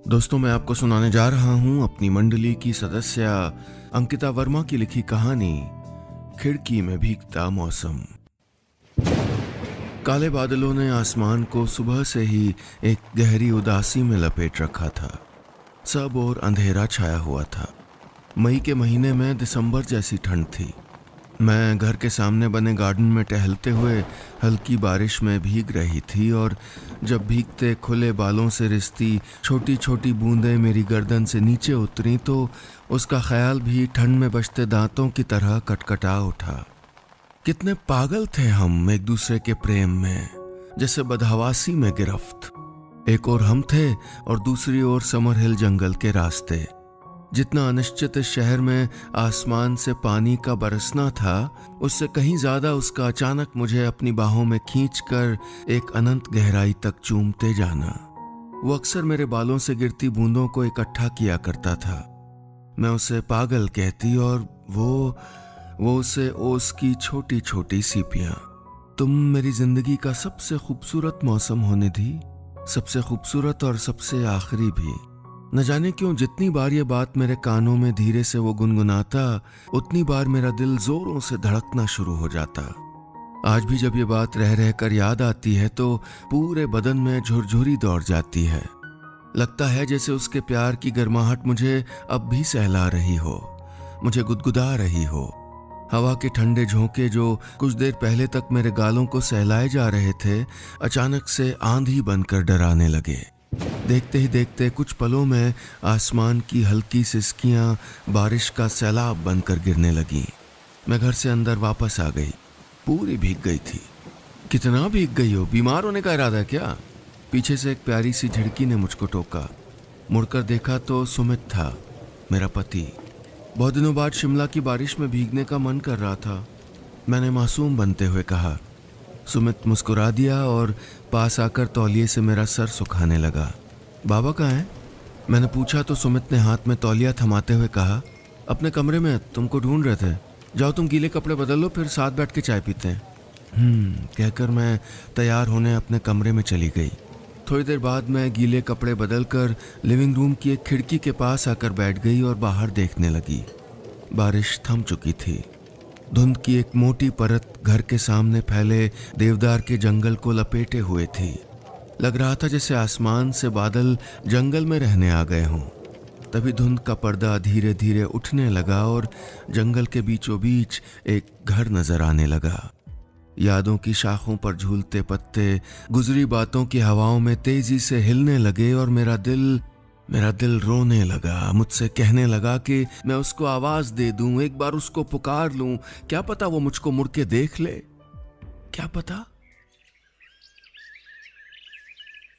दोस्तों, मैं आपको सुनाने जा रहा हूं अपनी मंडली की सदस्य अंकिता वर्मा की लिखी कहानी खिड़की में भीगता मौसम। काले बादलों ने आसमान को सुबह से ही एक गहरी उदासी में लपेट रखा था। सब और अंधेरा छाया हुआ था। मई के महीने में दिसंबर जैसी ठंड थी। मैं घर के सामने बने गार्डन में टहलते हुए हल्की बारिश में भीग रही थी और जब भीगते खुले बालों से रिसती छोटी छोटी बूंदें मेरी गर्दन से नीचे उतरी तो उसका ख्याल भी ठंड में बजते दांतों की तरह कटकटा उठा। कितने पागल थे हम एक दूसरे के प्रेम में, जैसे बदहवासी में गिरफ्त। एक ओर हम थे और दूसरी ओर समर हिल जंगल के रास्ते। जितना अनिश्चित इस शहर में आसमान से पानी का बरसना था, उससे कहीं ज्यादा उसका अचानक मुझे अपनी बाहों में खींचकर एक अनंत गहराई तक चूमते जाना। वो अक्सर मेरे बालों से गिरती बूंदों को इकट्ठा किया करता था। मैं उसे पागल कहती और वो उसे ओस की छोटी छोटी सीपियां। तुम मेरी जिंदगी का सबसे खूबसूरत मौसम होने दी, सबसे खूबसूरत और सबसे आखिरी भी। न जाने क्यों जितनी बार ये बात मेरे कानों में धीरे से वो गुनगुनाता, उतनी बार मेरा दिल जोरों से धड़कना शुरू हो जाता। आज भी जब ये बात रह रह कर याद आती है तो पूरे बदन में झुरझुरी दौड़ जाती है। लगता है जैसे उसके प्यार की गर्माहट मुझे अब भी सहला रही हो, मुझे गुदगुदा रही हो। हवा के ठंडे झोंके जो कुछ देर पहले तक मेरे गालों को सहलाए जा रहे थे, अचानक से आंधी बनकर डराने लगे। देखते ही देखते कुछ पलों में आसमान की हल्की सिसकियां बारिश का सैलाब बनकर गिरने लगी। मैं घर से अंदर वापस आ गई। पूरी भीग गई थी। कितना भीग गई हो? बीमार होने का इरादा है क्या? पीछे से एक प्यारी सी झिड़की ने मुझको टोका। मुड़कर देखा तो सुमित था, मेरा पति। बहुत दिनों बाद शिमला की बारिश में भीगने का मन कर रहा था। मैंने मासूम बनते हुए कहा। सुमित मुस्कुरा दिया और पास आकर तौलिए से मेरा सर सुखाने लगा। बाबा कहाँ हैं? मैंने पूछा तो सुमित ने हाथ में तौलिया थमाते हुए कहा, अपने कमरे में, तुमको ढूंढ रहे थे। जाओ तुम गीले कपड़े बदल लो, फिर साथ बैठ के चाय पीते हैं। कहकर मैं तैयार होने अपने कमरे में चली गई। थोड़ी देर बाद मैं गीले कपड़े बदलकर लिविंग रूम की एक खिड़की के पास आकर बैठ गई और बाहर देखने लगी। बारिश थम चुकी थी। धुंध की एक मोटी परत घर के सामने फैले देवदार के जंगल को लपेटे हुए थी। लग रहा था जैसे आसमान से बादल जंगल में रहने आ गए हों। तभी धुंध का पर्दा धीरे धीरे उठने लगा और जंगल के बीचों बीच एक घर नजर आने लगा। यादों की शाखों पर झूलते पत्ते गुजरी बातों की हवाओं में तेजी से हिलने लगे और मेरा दिल रोने लगा। मुझसे कहने लगा कि मैं उसको आवाज दे दूं, एक बार उसको पुकार लूं। क्या पता वो मुझको मुड़ के देख ले, क्या पता।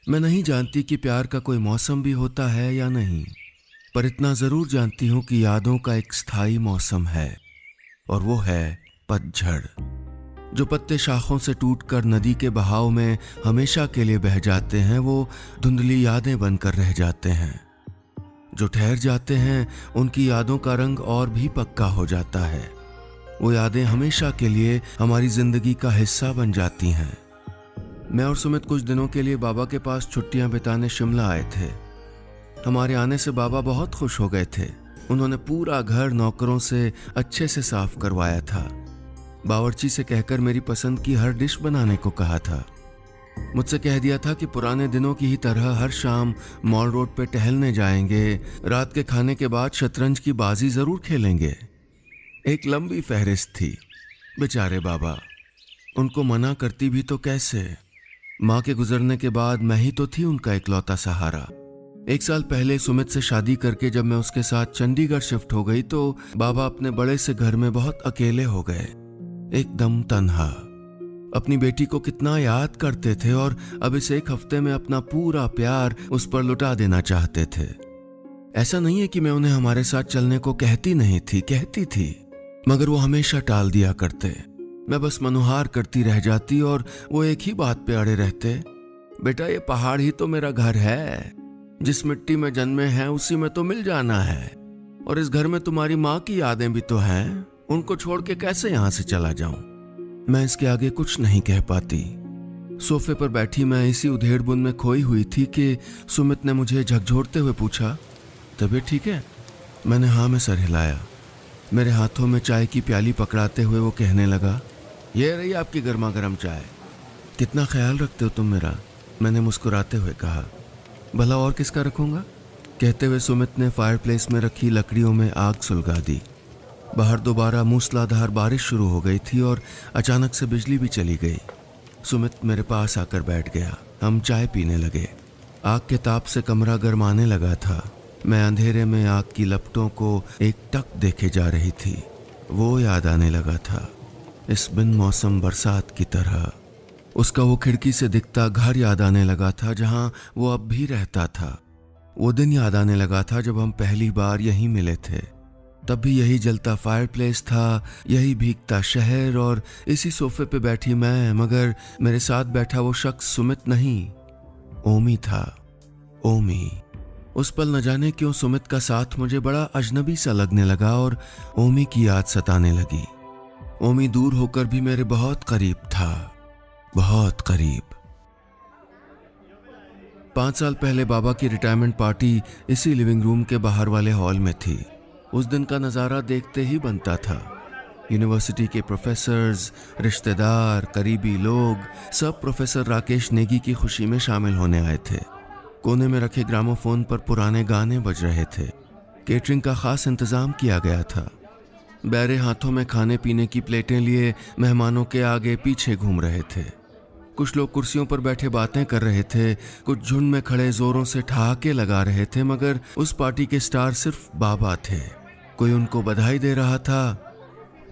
मैं नहीं जानती कि प्यार का कोई मौसम भी होता है या नहीं, पर इतना जरूर जानती हूं कि यादों का एक स्थायी मौसम है, और वो है पतझड़। जो पत्ते शाखों से टूटकर नदी के बहाव में हमेशा के लिए बह जाते हैं, वो धुंधली यादें बनकर रह जाते हैं। जो ठहर जाते हैं, उनकी यादों का रंग और भी पक्का हो जाता है। वो यादें हमेशा के लिए हमारी जिंदगी का हिस्सा बन जाती हैं। मैं और सुमित कुछ दिनों के लिए बाबा के पास छुट्टियां बिताने शिमला आए थे। हमारे आने से बाबा बहुत खुश हो गए थे। उन्होंने पूरा घर नौकरों से अच्छे से साफ करवाया था। बावर्ची से कहकर मेरी पसंद की हर डिश बनाने को कहा था। मुझसे कह दिया था कि पुराने दिनों की ही तरह हर शाम मॉल रोड पे टहलने जाएंगे, रात के खाने के बाद शतरंज की बाजी जरूर खेलेंगे। एक लंबी फहरिस्त थी। बेचारे बाबा, उनको मना करती भी तो कैसे। माँ के गुजरने के बाद मैं ही तो थी उनका इकलौता सहारा। 1 साल पहले सुमित से शादी करके जब मैं उसके साथ चंडीगढ़ शिफ्ट हो गई तो बाबा अपने बड़े से घर में बहुत अकेले हो गए, एकदम तन्हा। अपनी बेटी को कितना याद करते थे और अब इस 1 हफ्ते में अपना पूरा प्यार उस पर लुटा देना चाहते थे। ऐसा नहीं है कि मैं उन्हें हमारे साथ चलने को कहती नहीं थी, कहती थी, मगर वो हमेशा टाल दिया करते। मैं बस मनुहार करती रह जाती और वो एक ही बात पे अड़े रहते, बेटा ये पहाड़ ही तो मेरा घर है, जिस मिट्टी में जन्मे हैं उसी में तो मिल जाना है, और इस घर में तुम्हारी माँ की यादें भी तो हैं, उनको छोड़ के कैसे यहाँ से चला जाऊं। मैं इसके आगे कुछ नहीं कह पाती। सोफे पर बैठी मैं इसी उधेड़बुन में खोई हुई थी कि सुमित ने मुझे झकझोरते हुए पूछा, तबीयत ठीक है? मैंने हाँ में सर हिलाया। मेरे हाथों में चाय की प्याली पकड़ाते हुए वो कहने लगा, ये रही आपकी गर्मा गर्म चाय। कितना ख्याल रखते हो तुम मेरा, मैंने मुस्कुराते हुए कहा। भला और किसका रखूंगा? कहते हुए सुमित ने फायरप्लेस में रखी लकड़ियों में आग सुलगा दी। बाहर दोबारा मूसलाधार बारिश शुरू हो गई थी और अचानक से बिजली भी चली गई। सुमित मेरे पास आकर बैठ गया। हम चाय पीने लगे। आग के ताप से कमरा गर्माने लगा था। मैं अंधेरे में आग की लपटों को एक टक देखे जा रही थी। वो याद आने लगा था, इस बिन मौसम बरसात की तरह। उसका वो खिड़की से दिखता घर याद आने लगा था जहां वो अब भी रहता था। वो दिन याद आने लगा था जब हम पहली बार यहीं मिले थे। तब भी यही जलता फायरप्लेस था, यही भीगता शहर और इसी सोफे पे बैठी मैं, मगर मेरे साथ बैठा वो शख्स सुमित नहीं, ओमी था। ओमी। उस पल न जाने क्यों सुमित का साथ मुझे बड़ा अजनबी सा लगने लगा और ओमी की याद सताने लगी। ओमी दूर होकर भी मेरे बहुत करीब था, बहुत करीब। 5 साल पहले बाबा की रिटायरमेंट पार्टी इसी लिविंग रूम के बाहर वाले हॉल में थी। उस दिन का नज़ारा देखते ही बनता था। यूनिवर्सिटी के प्रोफेसर्स, रिश्तेदार, करीबी लोग सब प्रोफेसर राकेश नेगी की खुशी में शामिल होने आए थे। कोने में रखे ग्रामोफोन पर पुराने गाने बज रहे थे। केटरिंग का खास इंतजाम किया गया था। बैरे हाथों में खाने पीने की प्लेटें लिए मेहमानों के आगे पीछे घूम रहे थे। कुछ लोग कुर्सियों पर बैठे बातें कर रहे थे, कुछ झुंड में खड़े जोरों से ठहाके लगा रहे थे, मगर उस पार्टी के स्टार सिर्फ बाबा थे। कोई उनको बधाई दे रहा था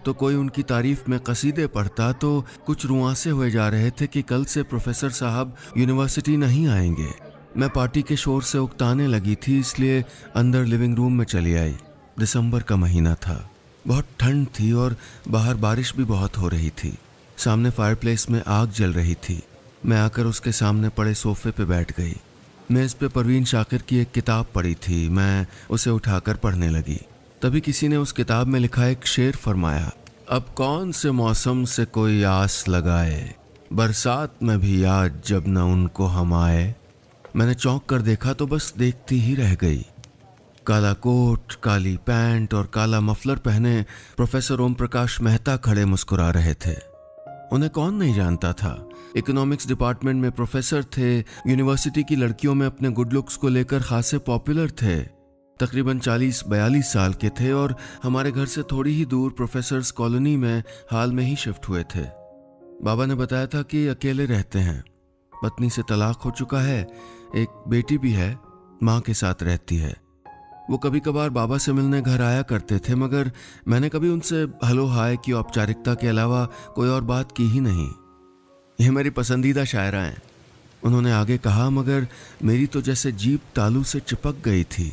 तो कोई उनकी तारीफ में कसीदे पढ़ता, तो कुछ रुआंसे हुए जा रहे थे कि कल से प्रोफेसर साहब यूनिवर्सिटी नहीं आएंगे। मैं पार्टी के शोर से उकताने लगी थी, इसलिए अंदर लिविंग रूम में चली आई। दिसंबर का महीना था, बहुत ठंड थी और बाहर बारिश भी बहुत हो रही थी। सामने फायरप्लेस में आग जल रही थी। मैं आकर उसके सामने पड़े सोफे पे बैठ गई। मेज़ पे परवीन शाकिर की एक किताब पड़ी थी। मैं उसे उठाकर पढ़ने लगी। तभी किसी ने उस किताब में लिखा एक शेर फरमाया, अब कौन से मौसम से कोई आस लगाए, बरसात में भी याद जब न उनको हम आए। मैंने चौंक कर देखा तो बस देखती ही रह गई। काला कोट, काली पैंट और काला मफलर पहने प्रोफेसर ओम प्रकाश मेहता खड़े मुस्कुरा रहे थे। उन्हें कौन नहीं जानता था। इकोनॉमिक्स डिपार्टमेंट में प्रोफेसर थे। यूनिवर्सिटी की लड़कियों में अपने गुड लुक्स को लेकर खासे पॉपुलर थे। तकरीबन 40-42 साल के थे और हमारे घर से थोड़ी ही दूर प्रोफेसर्स कॉलोनी में हाल में ही शिफ्ट हुए थे। बाबा ने बताया था कि अकेले रहते हैं, पत्नी से तलाक हो चुका है, एक बेटी भी है, माँ के साथ रहती है। वो कभी कभार बाबा से मिलने घर आया करते थे, मगर मैंने कभी उनसे हलो हाय की औपचारिकता के अलावा कोई और बात की ही नहीं। यह मेरी पसंदीदा शायरा हैं, उन्होंने आगे कहा, मगर मेरी तो जैसे जीभ तालू से चिपक गई थी।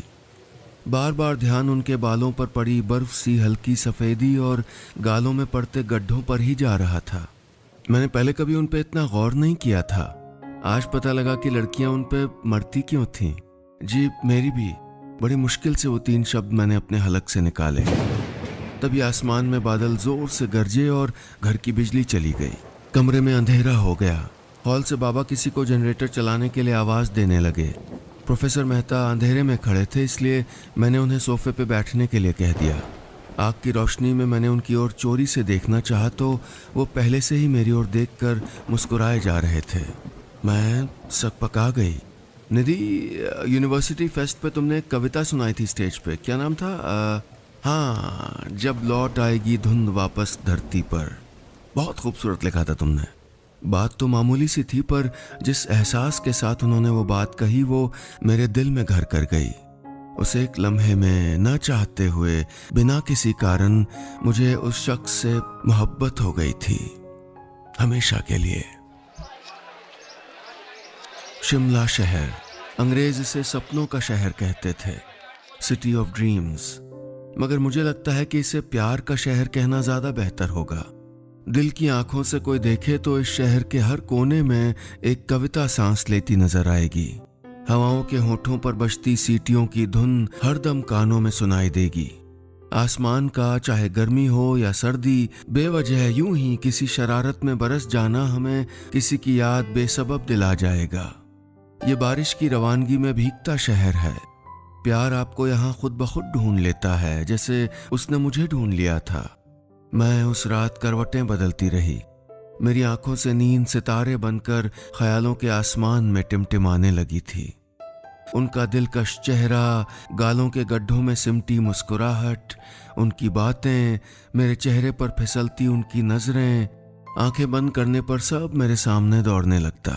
बार बार ध्यान उनके बालों पर पड़ी बर्फ सी हल्की सफ़ेदी और गालों में पड़ते गड्ढों पर ही जा रहा था। मैंने पहले कभी उन पर इतना गौर नहीं किया था। आज पता लगा कि लड़कियां उन पर मरती क्यों थीं। जी मेरी भी। बड़ी मुश्किल से वो 3 शब्द मैंने अपने हलक से निकाले। तभी आसमान में बादल जोर से गरजे और घर की बिजली चली गई। कमरे में अंधेरा हो गया। हॉल से बाबा किसी को जनरेटर चलाने के लिए आवाज़ देने लगे। प्रोफेसर मेहता अंधेरे में खड़े थे, इसलिए मैंने उन्हें सोफे पे बैठने के लिए कह दिया। आग की रोशनी में मैंने उनकी ओर चोरी से देखना चाहा तो वो पहले से ही मेरी ओर देखकर मुस्कुराए जा रहे थे। मैं सकपका गई। निधि, यूनिवर्सिटी फेस्ट पे तुमने एक कविता सुनाई थी स्टेज पे, क्या नाम था? हाँ, जब लौट आएगी धुंध वापस धरती पर। बहुत खूबसूरत लिखा था तुमने। बात तो मामूली सी थी, पर जिस एहसास के साथ उन्होंने वो बात कही वो मेरे दिल में घर कर गई। उस एक लम्हे में न चाहते हुए बिना किसी कारण मुझे उस शख्स से मोहब्बत हो गई थी, हमेशा के लिए। शिमला शहर, अंग्रेज इसे सपनों का शहर कहते थे, सिटी ऑफ ड्रीम्स, मगर मुझे लगता है कि इसे प्यार का शहर कहना ज्यादा बेहतर होगा। दिल की आंखों से कोई देखे तो इस शहर के हर कोने में एक कविता सांस लेती नजर आएगी। हवाओं के होठों पर बजती सीटियों की धुन हरदम कानों में सुनाई देगी। आसमान का चाहे गर्मी हो या सर्दी, बेवजह यूं ही किसी शरारत में बरस जाना हमें किसी की याद बेसबब दिला जाएगा। ये बारिश की रवानगी में भीगता शहर है। प्यार आपको यहाँ खुद ब खुद ढूंढ लेता है, जैसे उसने मुझे ढूंढ लिया था। मैं उस रात करवटें बदलती रही। मेरी आंखों से नींद सितारे बनकर ख्यालों के आसमान में टिमटिमाने लगी थी। उनका दिलकश चेहरा, गालों के गड्ढों में सिमटी मुस्कुराहट, उनकी बातें, मेरे चेहरे पर फिसलती उनकी नजरें, आंखें बंद करने पर सब मेरे सामने दौड़ने लगता।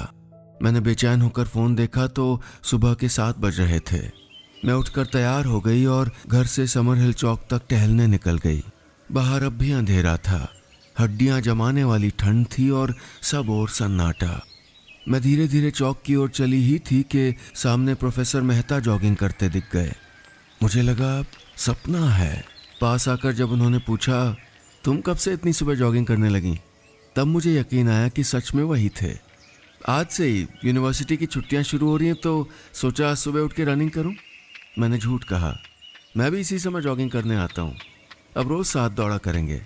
मैंने बेचैन होकर फोन देखा तो सुबह के 7 बज रहे थे। मैं उठकर तैयार हो गई और घर से समर हिल चौक तक टहलने निकल गई। बाहर अब भी अंधेरा था, हड्डियां जमाने वाली ठंड थी और सब ओर सन्नाटा। मैं धीरे धीरे चौक की ओर चली ही थी कि सामने प्रोफेसर मेहता जॉगिंग करते दिख गए। मुझे लगा सपना है। पास आकर जब उन्होंने पूछा, तुम कब से इतनी सुबह जॉगिंग करने लगी, तब मुझे यकीन आया कि सच में वही थे। आज से ही यूनिवर्सिटी की छुट्टियां शुरू हो रही हैं तो सोचा सुबह उठ के रनिंग करूं। मैंने झूठ कहा, मैं भी इसी समय जॉगिंग करने आता हूं, अब रोज 7 दौड़ा करेंगे।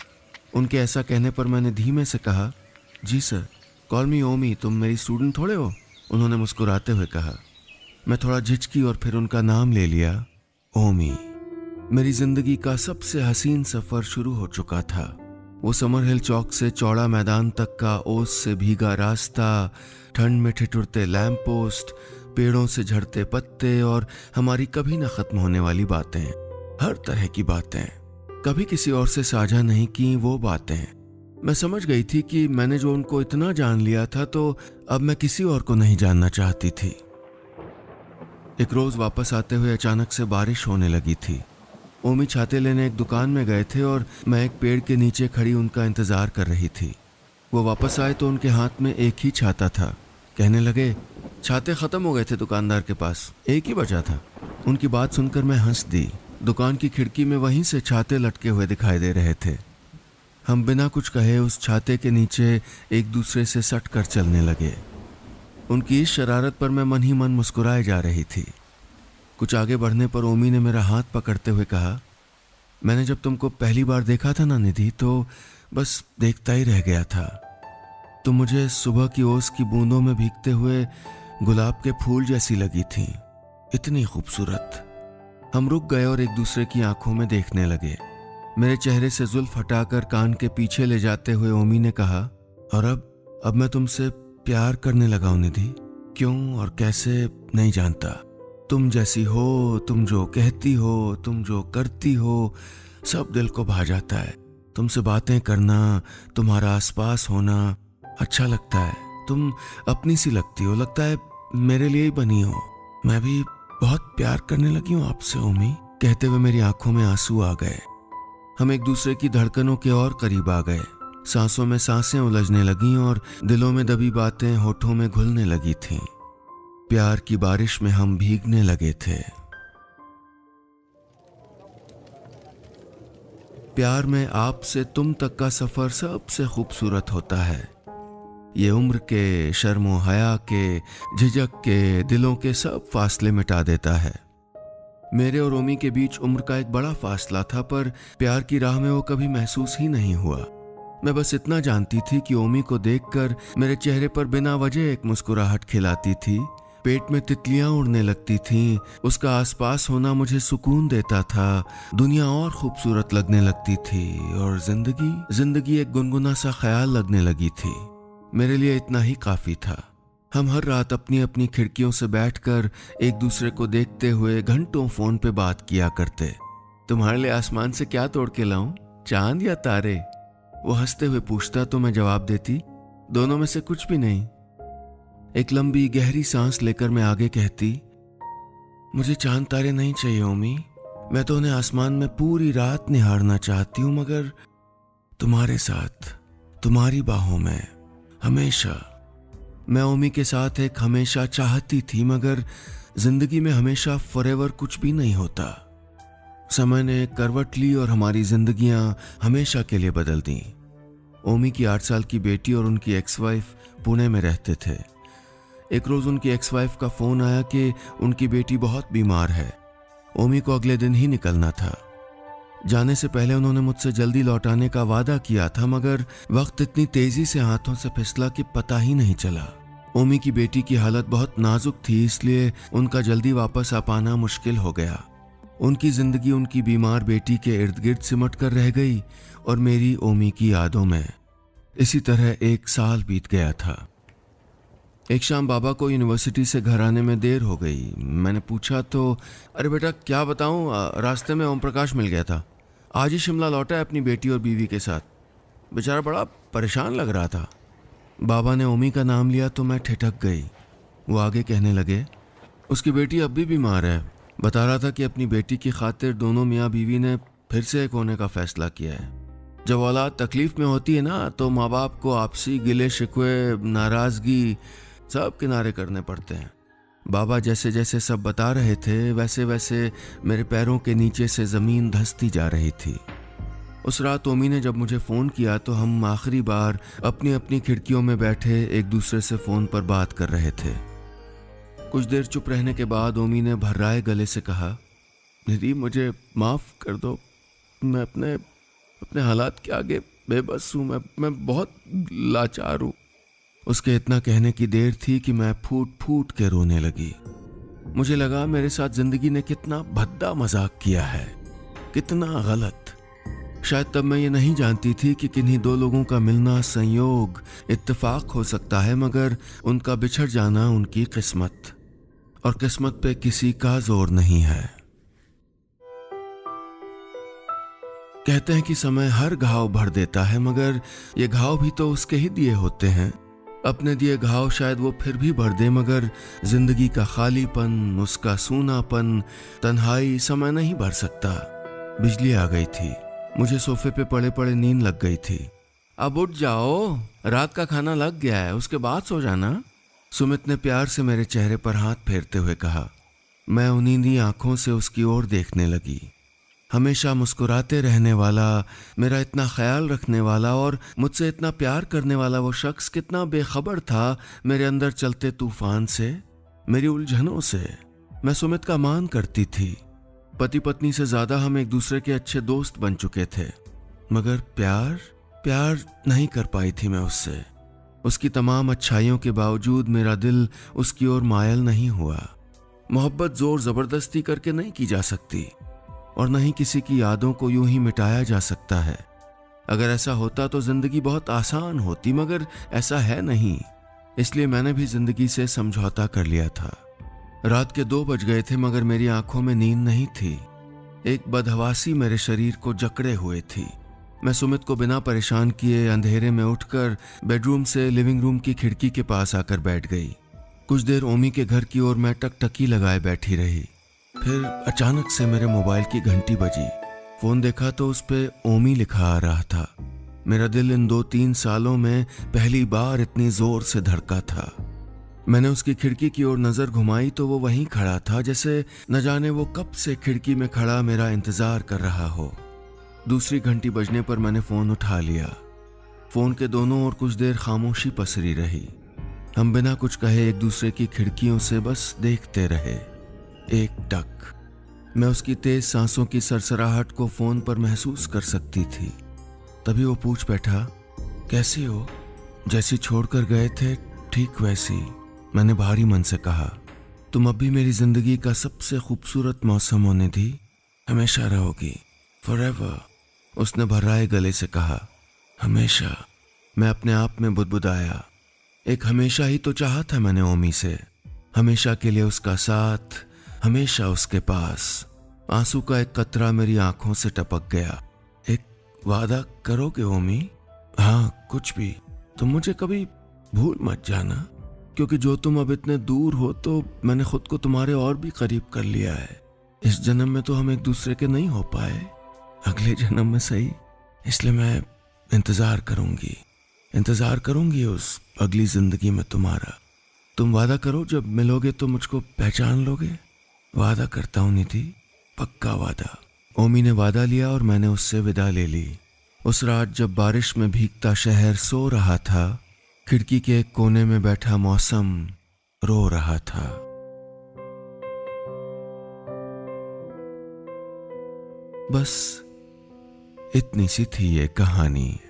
उनके ऐसा कहने पर मैंने धीमे से कहा, जी सर, कॉल मी ओमी, तुम मेरी स्टूडेंट थोड़े हो। उन्होंने मुस्कुराते हुए कहा। मैं थोड़ा झिझकी और फिर उनका नाम ले लिया, ओमी। मेरी जिंदगी का सबसे हसीन सफर शुरू हो चुका था। वो समर हिल चौक से चौड़ा मैदान तक का ओस से भीगा रास्ता, ठंड में ठिठुरते लैंप पोस्ट, पेड़ों से झड़ते पत्ते और हमारी कभी न खत्म होने वाली बातें, हर तरह की बातें, कभी किसी और से साझा नहीं की वो बातें। मैं समझ गई थी कि मैंने जो उनको इतना जान लिया था तो अब मैं किसी और को नहीं जानना चाहती थी। एक रोज वापस आते हुए अचानक से बारिश होने लगी थी। ओमी छाते लेने एक दुकान में गए थे और मैं एक पेड़ के नीचे खड़ी उनका इंतजार कर रही थी। वो वापस आए तो उनके हाथ में एक ही छाता था। कहने लगे, छाते खत्म हो गए थे दुकानदार के पास, एक ही बचा था। उनकी बात सुनकर मैं हंस दी। दुकान की खिड़की में वहीं से छाते लटके हुए दिखाई दे रहे थे। हम बिना कुछ कहे उस छाते के नीचे एक दूसरे से सट कर चलने लगे। उनकी इस शरारत पर मैं मन ही मन मुस्कुराए जा रही थी। कुछ आगे बढ़ने पर ओमी ने मेरा हाथ पकड़ते हुए कहा, मैंने जब तुमको पहली बार देखा था ना निधि, तो बस देखता ही रह गया था। तुम मुझे सुबह की ओस की बूंदों में भीगते हुए गुलाब के फूल जैसी लगी थी, इतनी खूबसूरत। हम रुक गए और एक दूसरे की आंखों में देखने लगे। मेरे चेहरे से जुल्फ हटाकर कान के पीछे ले जाते हुए ओमी ने कहा, और अब मैं तुमसे प्यार करने लगा हूं निधि। क्यों और कैसे नहीं जानता। तुम जैसी हो, तुम जो कहती हो, तुम जो करती हो, सब दिल को भा जाता है। तुमसे बातें करना, तुम्हारा आसपास होना अच्छा लगता है। तुम अपनी सी लगती हो, लगता है मेरे लिए ही बनी हो। मैं भी बहुत प्यार करने लगी हूँ आपसे ओमी। कहते हुए मेरी आंखों में आंसू आ गए। हम एक दूसरे की धड़कनों के और करीब आ गए। सांसों में सांसें उलझने लगीं और दिलों में दबी बातें होठों में घुलने लगी थीं। प्यार की बारिश में हम भीगने लगे थे। प्यार में आप से तुम तक का सफर सबसे खूबसूरत होता है। ये उम्र के, शर्मो हया के, झिझक के, दिलों के सब फासले मिटा देता है। मेरे और ओमी के बीच उम्र का एक बड़ा फासला था, पर प्यार की राह में वो कभी महसूस ही नहीं हुआ। मैं बस इतना जानती थी कि ओमी को देखकर मेरे चेहरे पर बिना वजह एक मुस्कुराहट खिलाती थी। पेट में तितलियां उड़ने लगती थीं। उसका आसपास होना मुझे सुकून देता था। दुनिया और खूबसूरत लगने लगती थी और जिंदगी एक गुनगुना सा ख्याल लगने लगी थी। मेरे लिए इतना ही काफी था। हम हर रात अपनी अपनी खिड़कियों से बैठकर एक दूसरे को देखते हुए घंटों फोन पे बात किया करते। तुम्हारे लिए आसमान से क्या तोड़ के लाऊं, चांद या तारे? वो हंसते हुए पूछता तो मैं जवाब देती, दोनों में से कुछ भी नहीं। एक लंबी गहरी सांस लेकर मैं आगे कहती, मुझे चांद तारे नहीं चाहिए ओमी। मैं तो उन्हें आसमान में पूरी रात निहारना चाहती हूँ, मगर तुम्हारे साथ, तुम्हारी बाहों में, हमेशा। मैं ओमी के साथ एक हमेशा चाहती थी, मगर जिंदगी में हमेशा फॉरएवर कुछ भी नहीं होता। समय ने एक करवट ली और हमारी जिंदगियां हमेशा के लिए बदल दी। ओमी की 8 साल की बेटी और उनकी एक्स वाइफ पुणे में रहते थे। एक रोज उनकी एक्स वाइफ का फोन आया कि उनकी बेटी बहुत बीमार है। ओमी को अगले दिन ही निकलना था। जाने से पहले उन्होंने मुझसे जल्दी लौटाने का वादा किया था, मगर वक्त इतनी तेजी से हाथों से फिसला कि पता ही नहीं चला। ओमी की बेटी की हालत बहुत नाजुक थी, इसलिए उनका जल्दी वापस आ पाना मुश्किल हो गया। उनकी जिंदगी उनकी बीमार बेटी के इर्द गिर्द सिमट कर रह गई और मेरी ओमी की यादों में। इसी तरह 1 साल बीत गया था। एक शाम बाबा को यूनिवर्सिटी से घर आने में देर हो गई। मैंने पूछा तो, अरे बेटा क्या बताऊं, रास्ते में ओम प्रकाश मिल गया था। आज ही शिमला लौटा है अपनी बेटी और बीवी के साथ। बेचारा बड़ा परेशान लग रहा था। बाबा ने ओमी का नाम लिया तो मैं ठिठक गई। वो आगे कहने लगे, उसकी बेटी अब भी बीमार है। बता रहा था कि अपनी बेटी की खातिर दोनों मियाँ बीवी ने फिर से एक होने का फैसला किया है। जब औलाद तकलीफ में होती है ना, तो माँ बाप को आपसी गिले शिकवे, नाराजगी सब किनारे करने पड़ते हैं। बाबा जैसे जैसे सब बता रहे थे, वैसे वैसे मेरे पैरों के नीचे से ज़मीन धंसती जा रही थी। उस रात ओमी ने जब मुझे फ़ोन किया तो हम आखिरी बार अपनी अपनी खिड़कियों में बैठे एक दूसरे से फ़ोन पर बात कर रहे थे। कुछ देर चुप रहने के बाद ओमी ने भर्राए गले से कहा, दीदी मुझे माफ़ कर दो, मैं अपने हालात के आगे बेबस हूँ, मैं बहुत लाचार हूँ। उसके इतना कहने की देर थी कि मैं फूट फूट के रोने लगी। मुझे लगा मेरे साथ जिंदगी ने कितना भद्दा मजाक किया है, कितना गलत। शायद तब मैं ये नहीं जानती थी कि किन्हीं 2 लोगों का मिलना संयोग, इत्तेफाक हो सकता है, मगर उनका बिछड़ जाना उनकी किस्मत, और किस्मत पे किसी का जोर नहीं है। कहते हैं कि समय हर घाव भर देता है, मगर ये घाव भी तो उसके ही दिए होते हैं। अपने दिए घाव शायद वो फिर भी भर दे, मगर जिंदगी का खालीपन, उसका सूनापन, तन्हाई समय नहीं भर सकता। बिजली आ गई थी। मुझे सोफे पे पड़े पड़े नींद लग गई थी। अब उठ जाओ, रात का खाना लग गया है, उसके बाद सो जाना। सुमित ने प्यार से मेरे चेहरे पर हाथ फेरते हुए कहा। मैं उन्नींदी आंखों से उसकी ओर देखने लगी। हमेशा मुस्कुराते रहने वाला, मेरा इतना ख्याल रखने वाला और मुझसे इतना प्यार करने वाला वो शख्स कितना बेखबर था मेरे अंदर चलते तूफान से, मेरी उलझनों से। मैं सुमित का मान करती थी। पति पत्नी से ज्यादा हम एक दूसरे के अच्छे दोस्त बन चुके थे, मगर प्यार नहीं कर पाई थी मैं उससे। उसकी तमाम अच्छाइयों के बावजूद मेरा दिल उसकी ओर मायल नहीं हुआ। मोहब्बत जोर जबरदस्ती करके नहीं की जा सकती, और न ही किसी की यादों को यूं ही मिटाया जा सकता है। अगर ऐसा होता तो जिंदगी बहुत आसान होती, मगर ऐसा है नहीं। इसलिए मैंने भी जिंदगी से समझौता कर लिया था। रात के 2 बज गए थे, मगर मेरी आंखों में नींद नहीं थी। एक बदहवासी मेरे शरीर को जकड़े हुए थी। मैं सुमित को बिना परेशान किए अंधेरे में उठकर बेडरूम से लिविंग रूम की खिड़की के पास आकर बैठ गई। कुछ देर ओमी के घर की ओर मैं टकटकी लगाए बैठी रही। फिर अचानक से मेरे मोबाइल की घंटी बजी। फोन देखा तो उस पे ओमी लिखा आ रहा था। मेरा दिल इन 2-3 सालों में पहली बार इतनी जोर से धड़का था। मैंने उसकी खिड़की की ओर नजर घुमाई तो वो वहीं खड़ा था, जैसे न जाने वो कब से खिड़की में खड़ा मेरा इंतजार कर रहा हो। दूसरी घंटी बजने पर मैंने फोन उठा लिया। फोन के दोनों ओर कुछ देर खामोशी पसरी रही। हम बिना कुछ कहे एक दूसरे की खिड़कियों से बस देखते रहे। एक टक। मैं उसकी तेज सांसों की सरसराहट को फोन पर महसूस कर सकती थी। तभी वो पूछ बैठा, कैसी हो? जैसी छोड़कर गए थे ठीक वैसी, मैंने भारी मन से कहा। तुम अब भी मेरी जिंदगी का सबसे खूबसूरत मौसम होने दी, हमेशा रहोगी, फॉरएवर। उसने भर्राए गले से कहा, हमेशा। मैं अपने आप में बुदबुदाया। एक हमेशा ही तो चाहा था मैंने ओमी से, हमेशा के लिए उसका साथ, हमेशा उसके पास। आंसू का एक कतरा मेरी आंखों से टपक गया। एक वादा करोगे ओमी? हाँ, कुछ भी। तुम मुझे कभी भूल मत जाना, क्योंकि जो तुम अब इतने दूर हो तो मैंने खुद को तुम्हारे और भी करीब कर लिया है। इस जन्म में तो हम एक दूसरे के नहीं हो पाए, अगले जन्म में सही। इसलिए मैं इंतजार करूंगी उस अगली जिंदगी में तुम्हारा। तुम वादा करो, जब मिलोगे तो मुझको पहचान लोगे। वादा करता हूं निधि, पक्का वादा। ओमी ने वादा लिया और मैंने उससे विदा ले ली। उस रात जब बारिश में भीगता शहर सो रहा था, खिड़की के एक कोने में बैठा मौसम रो रहा था। बस इतनी सी थी ये कहानी।